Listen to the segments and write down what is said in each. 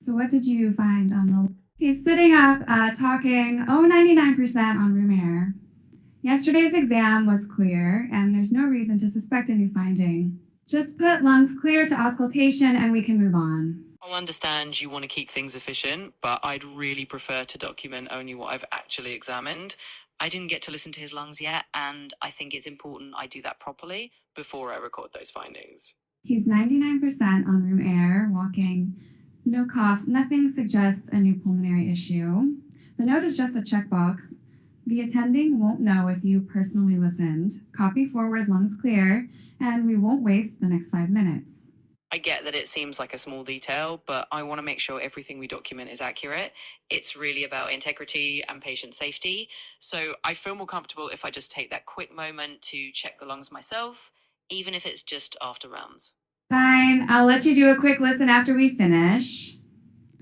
So what did you find on the? He's sitting up, talking, 99% on room air. Yesterday's exam was clear, and there's no reason to suspect a new finding. Just put lungs clear to auscultation and we can move on. I'll understand you want to keep things efficient, but I'd really prefer to document only what I've actually examined. I didn't get to listen to his lungs yet, and I think it's important I do that properly before I record those findings. He's 99% on room air, walking, no cough, nothing suggests a new pulmonary issue. The note is just a checkbox. The attending won't know if you personally listened. Copy forward, lungs clear, and we won't waste the next 5 minutes. I get that it seems like a small detail, but I want to make sure everything we document is accurate. It's really about integrity and patient safety. So I feel more comfortable if I just take that quick moment to check the lungs myself, even if it's just after rounds. Fine, I'll let you do a quick listen after we finish.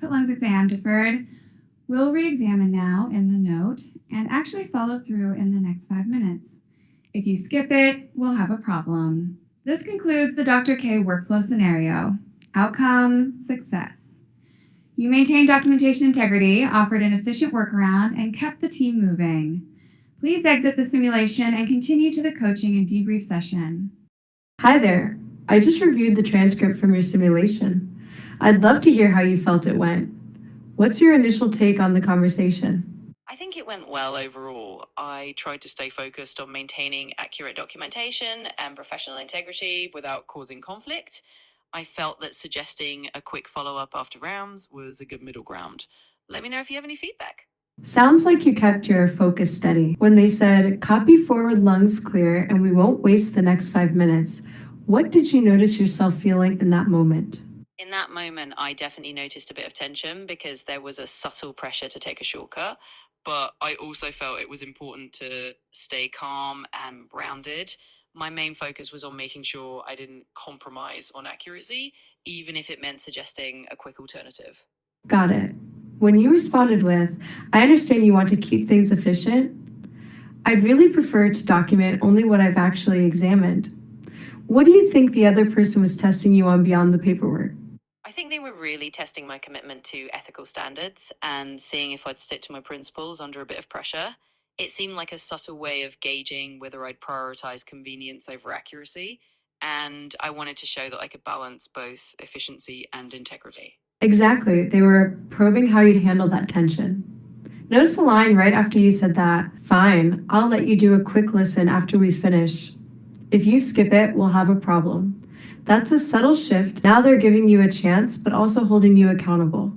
Put lungs exam deferred. We'll re-examine now in the note and actually follow through in the next 5 minutes. If you skip it, we'll have a problem. This concludes the Dr. K workflow scenario. Outcome, success. You maintained documentation integrity, offered an efficient workaround, and kept the team moving. Please exit the simulation and continue to the coaching and debrief session. Hi there. I just reviewed the transcript from your simulation. I'd love to hear how you felt it went. What's your initial take on the conversation? I think it went well overall. I tried to stay focused on maintaining accurate documentation and professional integrity without causing conflict. I felt that suggesting a quick follow-up after rounds was a good middle ground. Let me know if you have any feedback. Sounds like you kept your focus steady. When they said, copy forward, lungs clear, and we won't waste the next 5 minutes, what did you notice yourself feeling in that moment? In that moment, I definitely noticed a bit of tension because there was a subtle pressure to take a shortcut, but I also felt it was important to stay calm and grounded. My main focus was on making sure I didn't compromise on accuracy, even if it meant suggesting a quick alternative. Got it. When you responded with, I understand you want to keep things efficient, I'd really prefer to document only what I've actually examined. What do you think the other person was testing you on beyond the paperwork? I think they were really testing my commitment to ethical standards and seeing if I'd stick to my principles under a bit of pressure. It seemed like a subtle way of gauging whether I'd prioritize convenience over accuracy, and I wanted to show that I could balance both efficiency and integrity. Exactly. They were probing how you'd handle that tension. Notice the line right after you said that. Fine, I'll let you do a quick listen after we finish. If you skip it, we'll have a problem. That's a subtle shift. Now they're giving you a chance, but also holding you accountable.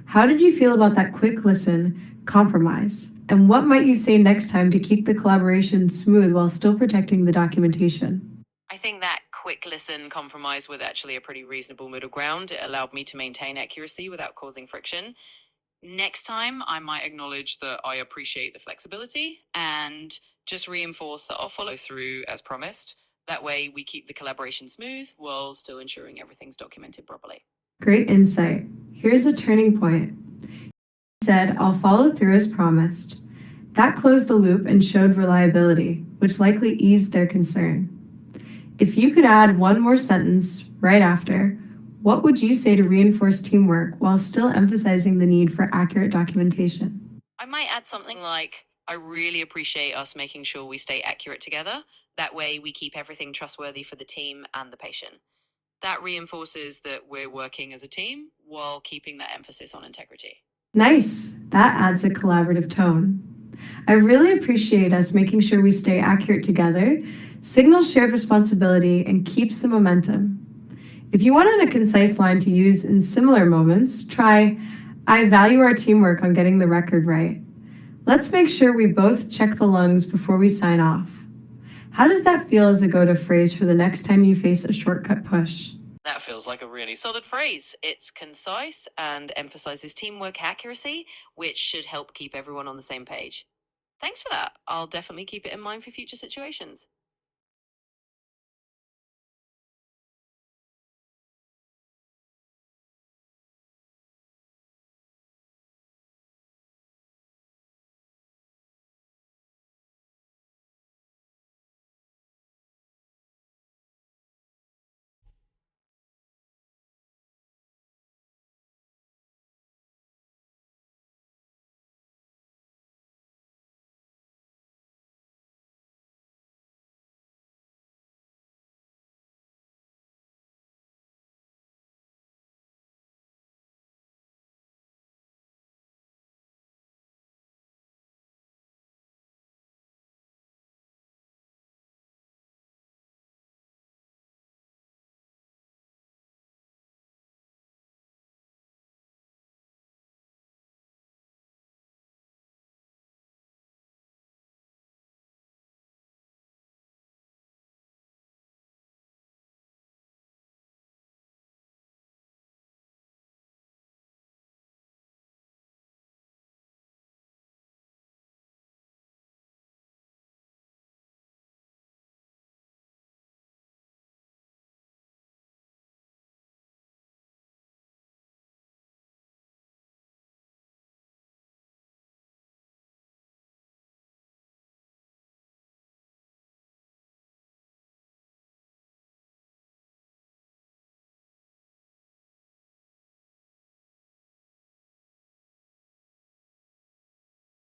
How did you feel about that quick listen compromise? And what might you say next time to keep the collaboration smooth while still protecting the documentation? I think that quick listen compromise was actually a pretty reasonable middle ground. It allowed me to maintain accuracy without causing friction. Next time, I might acknowledge that I appreciate the flexibility and just reinforce that I'll follow through as promised. That way, we keep the collaboration smooth while still ensuring everything's documented properly. Great insight. Here's a turning point. You said, I'll follow through as promised. That closed the loop and showed reliability, which likely eased their concern. If you could add one more sentence right after, what would you say to reinforce teamwork while still emphasizing the need for accurate documentation? I might add something like, I really appreciate us making sure we stay accurate together. That way, we keep everything trustworthy for the team and the patient. That reinforces that we're working as a team while keeping that emphasis on integrity. Nice. That adds a collaborative tone. I really appreciate us making sure we stay accurate together, signals shared responsibility, and keeps the momentum. If you wanted a concise line to use in similar moments, try, I value our teamwork on getting the record right. Let's make sure we both check the lungs before we sign off. How does that feel as a go-to phrase for the next time you face a shortcut push? That feels like a really solid phrase. It's concise and emphasizes teamwork accuracy, which should help keep everyone on the same page. Thanks for that. I'll definitely keep it in mind for future situations.